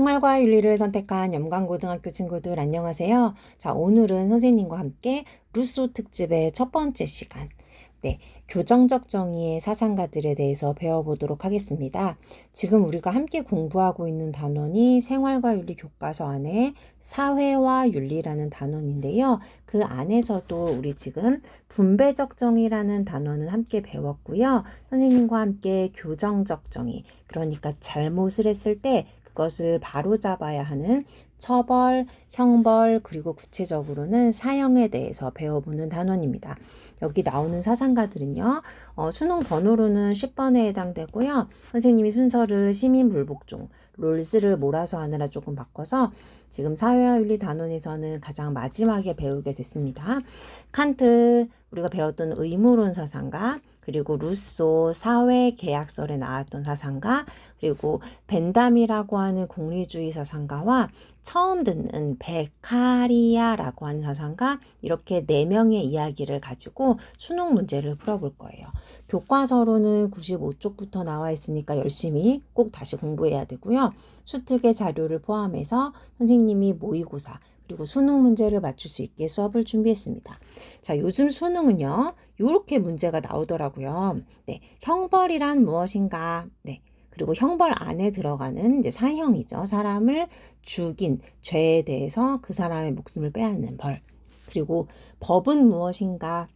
생활과 윤리를 선택한 영광고등학교 친구들 안녕하세요. 자, 오늘은 선생님과 함께 루소 특집의 첫 번째 시간, 교정적 정의의 사상가들에 대해서 배워보도록 하겠습니다. 지금 우리가 함께 공부하고 있는 단원이 생활과 윤리 교과서 안에 사회와 윤리라는 단원인데요. 그 안에서도 우리 지금 분배적 정의라는 단원은 함께 배웠고요. 선생님과 함께 교정적 정의, 그러니까 잘못을 했을 때 그것을 바로잡아야 하는 처벌, 형벌, 그리고 구체적으로는 사형에 대해서 배워보는 단원입니다. 여기 나오는 사상가들은요, 수능 번호로는 10번에 해당되고요. 선생님이 순서를 시민 불복종, 롤스를 몰아서 하느라 조금 바꿔서 지금 사회와 윤리 단원에서는 가장 마지막에 배우게 됐습니다. 칸트, 우리가 배웠던 의무론 사상가, 그리고 루소 사회계약설에 나왔던 사상가, 그리고 벤담이라고 하는 공리주의 사상가와 처음 듣는 베카리아라고 하는 사상가, 이렇게 4명의 이야기를 가지고 수능 문제를 풀어볼 거예요. 교과서로는 95쪽부터 나와 있으니까 열심히 꼭 다시 공부해야 되고요. 수특의 자료를 포함해서 선생님이 모의고사 그리고 수능 문제를 맞출 수 있게 수업을 준비했습니다. 자, 요즘 수능은요, 이렇게 문제가 나오더라고요. 형벌이란 무엇인가? 그리고 형벌 안에 들어가는 이제 사형이죠. 사람을 죽인 죄에 대해서 그 사람의 목숨을 빼앗는 벌. 그리고 법은 무엇인가?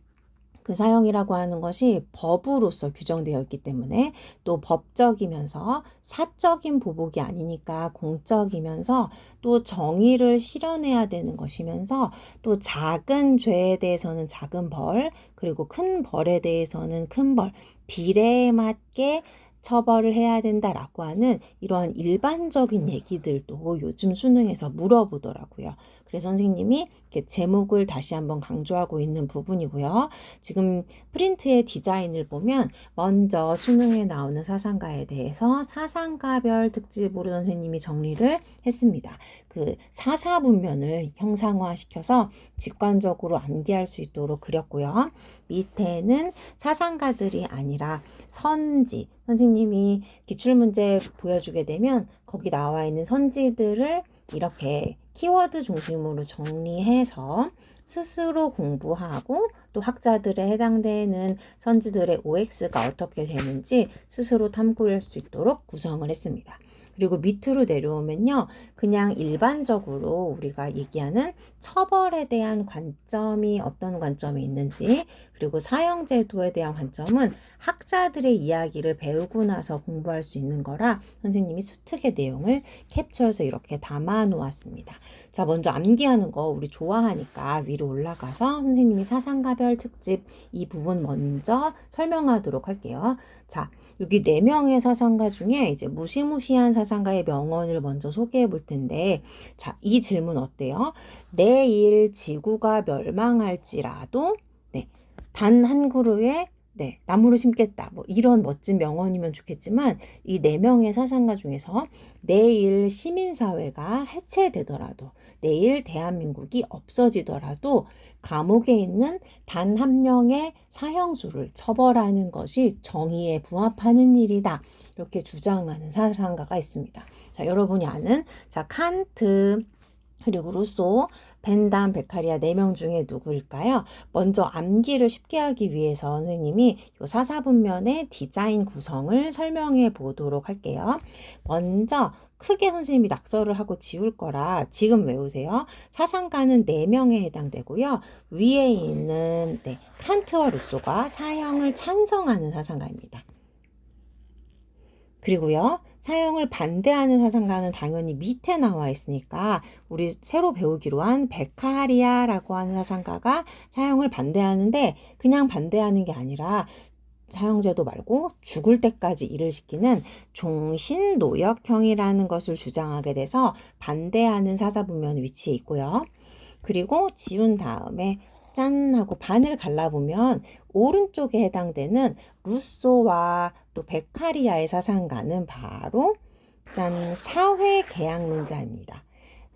그 사형이라고 하는 것이 법으로서 규정되어 있기 때문에 또 법적이면서 사적인 보복이 아니니까 공적이면서 또 정의를 실현해야 되는 것이면서 또 작은 죄에 대해서는 작은 벌, 그리고 큰 벌에 대해서는 큰 벌, 비례에 맞게 처벌을 해야 된다라고 하는 이러한 일반적인 얘기들도 요즘 수능에서 물어보더라고요. 그래서 선생님이 이렇게 제목을 다시 한번 강조하고 있는 부분이고요. 지금 프린트의 디자인을 보면 먼저 수능에 나오는 사상가에 대해서 사상가별 특집으로 선생님이 정리를 했습니다. 그 사사분면을 형상화시켜서 직관적으로 암기할 수 있도록 그렸고요. 밑에는 사상가들이 아니라 선지, 선생님이 기출문제 보여주게 되면 거기 나와 있는 선지들을 이렇게 키워드 중심으로 정리해서 스스로 공부하고 또 학자들에 해당되는 선지들의 OX가 어떻게 되는지 스스로 탐구할 수 있도록 구성을 했습니다. 그리고 밑으로 내려오면요, 그냥 일반적으로 우리가 얘기하는 처벌에 대한 관점이 어떤 관점이 있는지, 그리고 사형제도에 대한 관점은 학자들의 이야기를 배우고 나서 공부할 수 있는 거라 선생님이 수특의 내용을 캡처해서 이렇게 담아 놓았습니다. 자, 먼저 암기하는 거 우리 좋아하니까 위로 올라가서 선생님이 사상가별 특집 이 부분 먼저 설명하도록 할게요. 자, 여기 4명의 사상가 중에 이제 무시무시한 사상가의 명언을 먼저 소개해 볼 텐데, 자, 이 질문 어때요? 내일 지구가 멸망할지라도 단 한 그루의 나무를 심겠다. 뭐 이런 멋진 명언이면 좋겠지만 이 4명의 사상가 중에서 내일 시민사회가 해체되더라도, 내일 대한민국이 없어지더라도 감옥에 있는 단 한 명의 사형수를 처벌하는 것이 정의에 부합하는 일이다. 이렇게 주장하는 사상가가 있습니다. 자, 여러분이 아는 칸트, 그리고 루소, 벤담, 베카리아 4명 중에 누구일까요? 먼저 암기를 쉽게 하기 위해서 선생님이 이 사사분면의 디자인 구성을 설명해 보도록 할게요. 먼저 크게 선생님이 낙서를 하고 지울 거라 지금 외우세요. 사상가는 4명에 해당되고요. 위에 있는 칸트와 루소가 사형을 찬성하는 사상가입니다. 그리고요, 사형을 반대하는 사상가는 당연히 밑에 나와 있으니까 우리 새로 배우기로 한 베카리아라고 하는 사상가가 사형을 반대하는데 그냥 반대하는 게 아니라 사형제도 말고 죽을 때까지 일을 시키는 종신노역형이라는 것을 주장하게 돼서 반대하는 사사분면 위치에 있고요. 그리고 지운 다음에 짠 하고 반을 갈라보면 오른쪽에 해당되는 루소와 또 베카리아의 사상가는 바로 짠 사회계약론자입니다.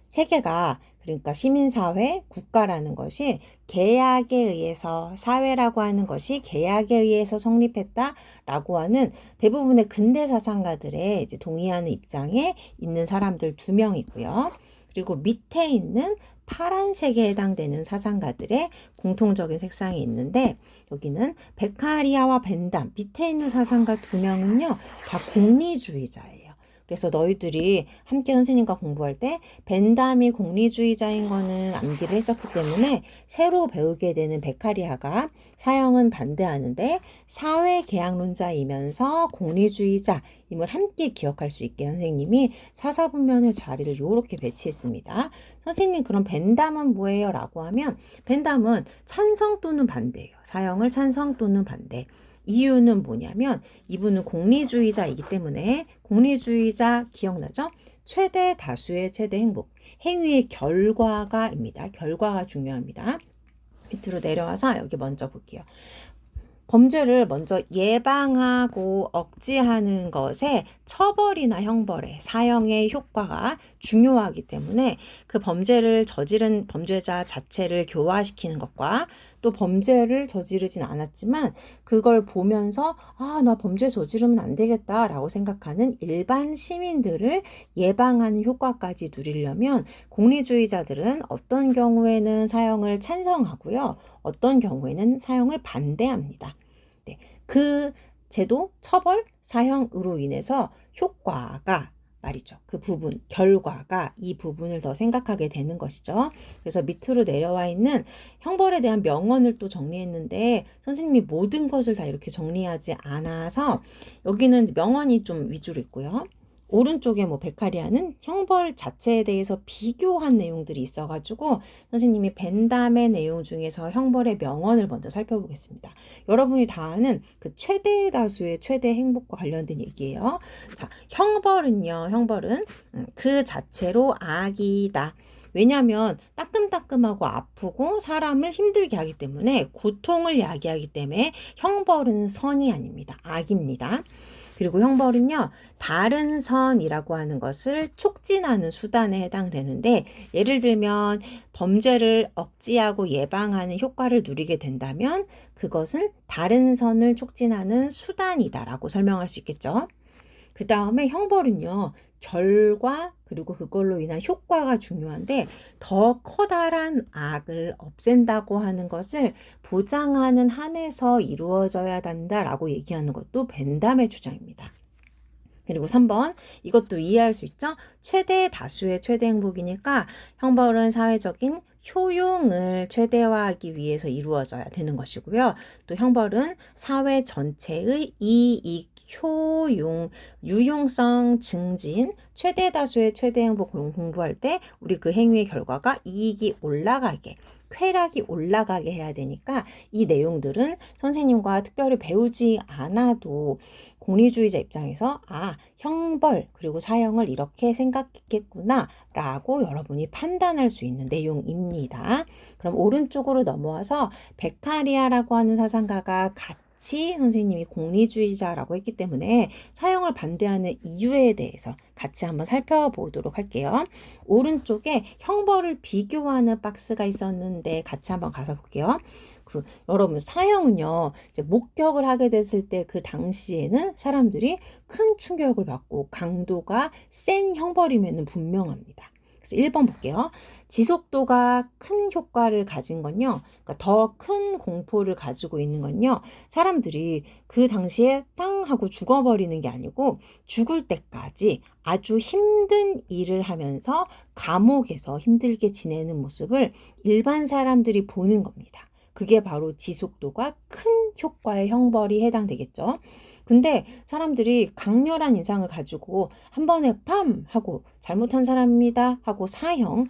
세 개가 그러니까 시민사회, 국가라는 것이 계약에 의해서, 사회라고 하는 것이 계약에 의해서 성립했다라고 하는 대부분의 근대 사상가들의 이제 동의하는 입장에 있는 사람들 2명이고요. 그리고 밑에 있는 파란색에 해당되는 사상가들의 공통적인 색상이 있는데, 여기는 베카리아와 벤담, 밑에 있는 사상가 2명은요, 다 공리주의자예요. 그래서 너희들이 함께 선생님과 공부할 때 벤담이 공리주의자인 거는 암기를 했었기 때문에 새로 배우게 되는 베카리아가 사형은 반대하는데 사회계약론자이면서 공리주의자임을 함께 기억할 수 있게 선생님이 사사분면의 자리를 이렇게 배치했습니다. 선생님 그럼 벤담은 뭐예요? 라고 하면 벤담은 찬성 또는 반대예요. 사형을 찬성 또는 반대. 이유는 뭐냐면 이분은 공리주의자이기 때문에 공리주의자 기억나죠? 최대 다수의 최대 행복. 행위의 결과가입니다. 결과가 중요합니다. 밑으로 내려와서 여기 먼저 볼게요. 범죄를 먼저 예방하고 억제하는 것에 처벌이나 형벌의 사형의 효과가 중요하기 때문에 그 범죄를 저지른 범죄자 자체를 교화시키는 것과 또 범죄를 저지르진 않았지만 그걸 보면서 나 범죄 저지르면 안 되겠다라고 생각하는 일반 시민들을 예방하는 효과까지 누리려면 공리주의자들은 어떤 경우에는 사형을 찬성하고요. 어떤 경우에는 사형을 반대합니다. 네, 그 제도, 처벌, 사형으로 인해서 효과가 말이죠. 그 부분, 결과가 이 부분을 더 생각하게 되는 것이죠. 그래서 밑으로 내려와 있는 형벌에 대한 명언을 또 정리했는데 선생님이 모든 것을 다 이렇게 정리하지 않아서 여기는 명언이 좀 위주로 있고요. 오른쪽에 베카리아는 형벌 자체에 대해서 비교한 내용들이 있어가지고 선생님이 벤담의 내용 중에서 형벌의 명언을 먼저 살펴보겠습니다. 여러분이 다 아는 그 최대 다수의 최대 행복과 관련된 얘기예요. 자, 형벌은 그 자체로 악이다. 왜냐하면 따끔따끔하고 아프고 사람을 힘들게 하기 때문에 고통을 야기하기 때문에 형벌은 선이 아닙니다. 악입니다. 그리고 형벌은요, 다른 선이라고 하는 것을 촉진하는 수단에 해당되는데 예를 들면 범죄를 억제하고 예방하는 효과를 누리게 된다면 그것은 다른 선을 촉진하는 수단이다라고 설명할 수 있겠죠. 그 다음에 형벌은요, 결과 그리고 그걸로 인한 효과가 중요한데 더 커다란 악을 없앤다고 하는 것을 보장하는 한에서 이루어져야 한다라고 얘기하는 것도 벤담의 주장입니다. 그리고 3번 이것도 이해할 수 있죠? 최대 다수의 최대 행복이니까 형벌은 사회적인 효용을 최대화하기 위해서 이루어져야 되는 것이고요. 또 형벌은 사회 전체의 이익, 효용, 유용성 증진, 최대 다수의 최대 행복 공부할 때 우리 그 행위의 결과가 이익이 올라가게, 쾌락이 올라가게 해야 되니까 이 내용들은 선생님과 특별히 배우지 않아도 공리주의자 입장에서 형벌 그리고 사형을 이렇게 생각했겠구나 라고 여러분이 판단할 수 있는 내용입니다. 그럼 오른쪽으로 넘어와서 베카리아라고 하는 사상가가 같이 선생님이 공리주의자라고 했기 때문에 사형을 반대하는 이유에 대해서 같이 한번 살펴보도록 할게요. 오른쪽에 형벌을 비교하는 박스가 있었는데 같이 한번 가서 볼게요. 여러분 사형은요 이제 목격을 하게 됐을 때 그 당시에는 사람들이 큰 충격을 받고 강도가 센 형벌이면 분명합니다. 그래서 1번 볼게요. 지속도가 큰 효과를 가진 건요. 그러니까 더 큰 공포를 가지고 있는 건요. 사람들이 그 당시에 땅 하고 죽어버리는 게 아니고 죽을 때까지 아주 힘든 일을 하면서 감옥에서 힘들게 지내는 모습을 일반 사람들이 보는 겁니다. 그게 바로 지속도가 큰 효과의 형벌이 해당되겠죠. 근데 사람들이 강렬한 인상을 가지고 한 번에 팜 하고 잘못한 사람입니다 하고 사형을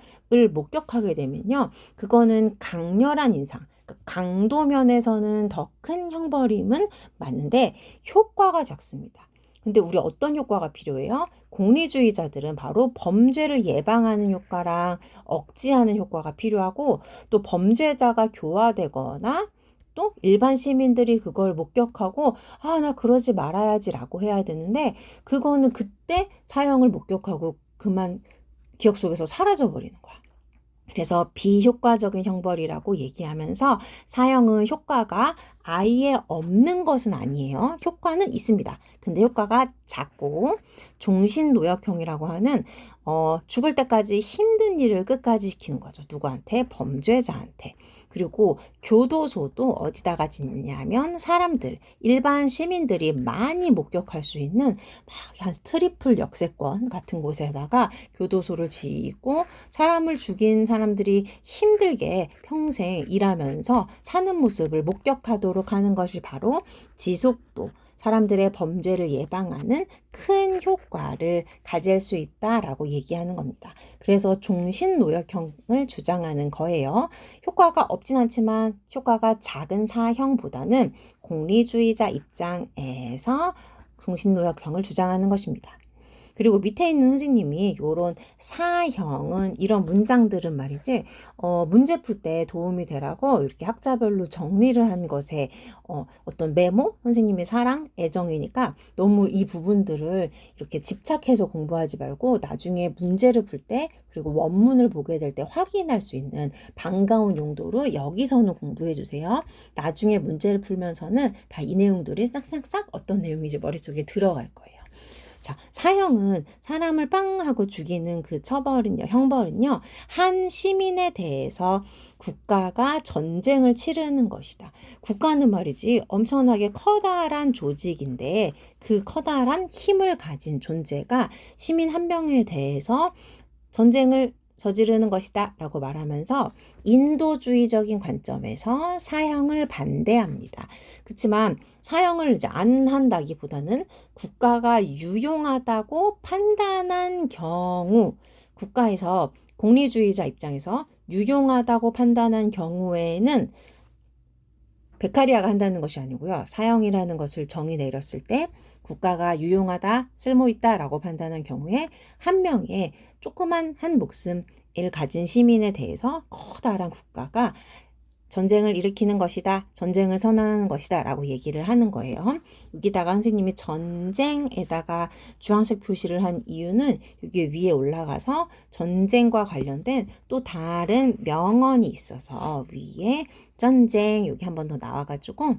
목격하게 되면요. 그거는 강렬한 인상, 강도 면에서는 더 큰 형벌임은 맞는데 효과가 작습니다. 근데 우리 어떤 효과가 필요해요? 공리주의자들은 바로 범죄를 예방하는 효과랑 억제하는 효과가 필요하고 또 범죄자가 교화되거나 또 일반 시민들이 그걸 목격하고 나 그러지 말아야지 라고 해야 되는데 그거는 그때 사형을 목격하고 그만 기억 속에서 사라져 버리는 거야. 그래서 비효과적인 형벌이라고 얘기하면서 사형은 효과가 아예 없는 것은 아니에요. 효과는 있습니다. 근데 효과가 작고 종신노역형이라고 하는 죽을 때까지 힘든 일을 끝까지 시키는 거죠. 누구한테? 범죄자한테. 그리고 교도소도 어디다가 짓냐면 사람들, 일반 시민들이 많이 목격할 수 있는 한 트리플 역세권 같은 곳에다가 교도소를 지고 사람을 죽인 사람들이 힘들게 평생 일하면서 사는 모습을 목격하도록 하는 것이 바로 지속도, 사람들의 범죄를 예방하는 큰 효과를 가질 수 있다라고 얘기하는 겁니다. 그래서 종신노역형을 주장하는 거예요. 효과가 없진 않지만 효과가 작은 사형보다는 공리주의자 입장에서 종신노역형을 주장하는 것입니다. 그리고 밑에 있는 선생님이 요런 사형은 이런 문장들은 말이지 문제 풀 때 도움이 되라고 이렇게 학자별로 정리를 한 것에 어떤 메모? 선생님의 사랑, 애정이니까 너무 이 부분들을 이렇게 집착해서 공부하지 말고 나중에 문제를 풀 때 그리고 원문을 보게 될 때 확인할 수 있는 반가운 용도로 여기서는 공부해 주세요. 나중에 문제를 풀면서는 다 이 내용들이 싹싹싹 어떤 내용인지 머릿속에 들어갈 거예요. 자, 사형은 사람을 빵 하고 죽이는 그 형벌은요, 한 시민에 대해서 국가가 전쟁을 치르는 것이다. 국가는 말이지 엄청나게 커다란 조직인데 그 커다란 힘을 가진 존재가 시민 한 명에 대해서 전쟁을 저지르는 것이다 라고 말하면서 인도주의적인 관점에서 사형을 반대합니다. 그렇지만 사형을 이제 안 한다기보다는 국가가 유용하다고 판단한 경우, 국가에서 공리주의자 입장에서 유용하다고 판단한 경우에는 베카리아가 한다는 것이 아니고요. 사형이라는 것을 정의 내렸을 때 국가가 유용하다, 쓸모있다 라고 판단한 경우에 한 명의 조그만 한 목숨을 가진 시민에 대해서 커다란 국가가 전쟁을 일으키는 것이다, 전쟁을 선언하는 것이다 라고 얘기를 하는 거예요. 여기다가 선생님이 전쟁에다가 주황색 표시를 한 이유는 여기 위에 올라가서 전쟁과 관련된 또 다른 명언이 있어서 위에 전쟁 여기 한 번 더 나와가지고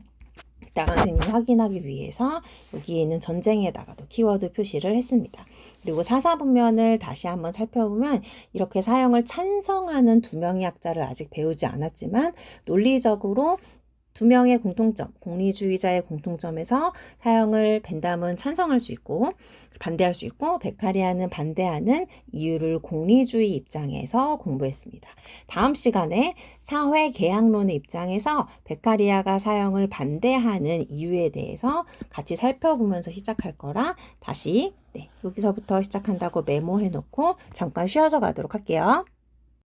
이따가 선생님이 확인하기 위해서 여기에 있는 전쟁에다가도 키워드 표시를 했습니다. 그리고 사사분면을 다시 한번 살펴보면 이렇게 사형을 찬성하는 두 명의 학자를 아직 배우지 않았지만 논리적으로 두 명의 공통점, 공리주의자의 공통점에서 사형을 벤담은 찬성할 수 있고 반대할 수 있고 베카리아는 반대하는 이유를 공리주의 입장에서 공부했습니다. 다음 시간에 사회계약론의 입장에서 베카리아가 사형을 반대하는 이유에 대해서 같이 살펴보면서 시작할 거라 다시 여기서부터 시작한다고 메모해 놓고 잠깐 쉬어서 가도록 할게요.